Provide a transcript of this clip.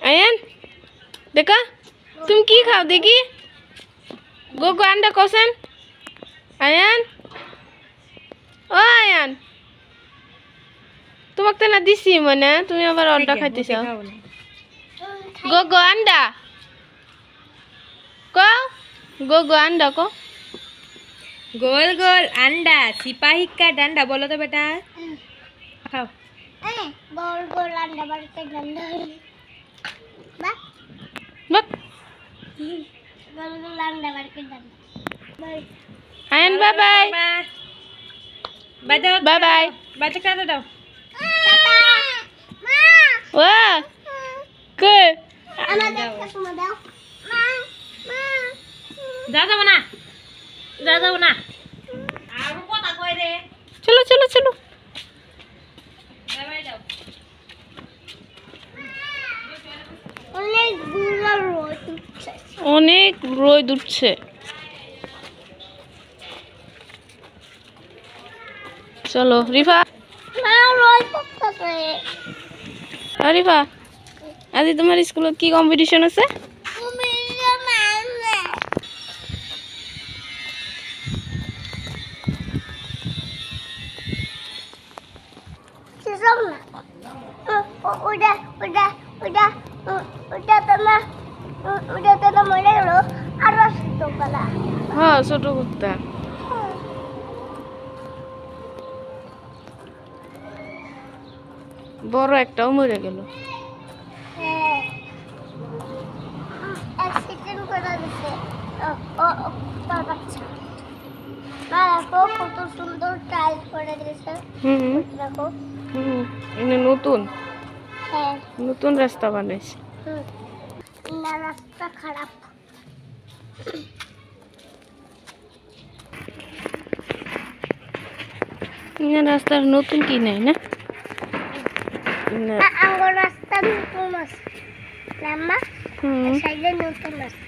আয়ান দেখা তুমি কি খাও দেখি গোগো আন্ডা কষেন আয়ান ও আয়ান তোমাকে তো না দিছি মানে তুমি আবার অন্ডা খাইতেছ গোগো আন্ডা को गोगो अंडा को गोल गोल अंडा सिपाही का डंडा बोलो तो बेटा खाओ गोल गोल अंडा बड़ के डंडा बस बस गोल गोल अंडा बड़ के डंडा आयन bye bye bye bye bye bye कर दो वाह के আমাদের একটা সময় দাও जा जाओ ना आरो कोता কই রে चलो चलो चलो बाय बाय जाओ অনেক রোদ উঠছে চলো রিফা রিফা আজি তোমার স্কুলত কি কম্পিটিশন আছে হ্যাঁ ছোট কুত্তা বড় একটাও মরে গেল কত সুন্দর টাইলস করে দিয়েছে দেখো নতুন হ্যাঁ নতুন রাস্তা বানাইছে না রাস্তা খারাপ রাস্তার নতুন কি নাই না আঙ্গুর রাস্তা নতুন আছে না মা সাইডে নতুন রাস্তা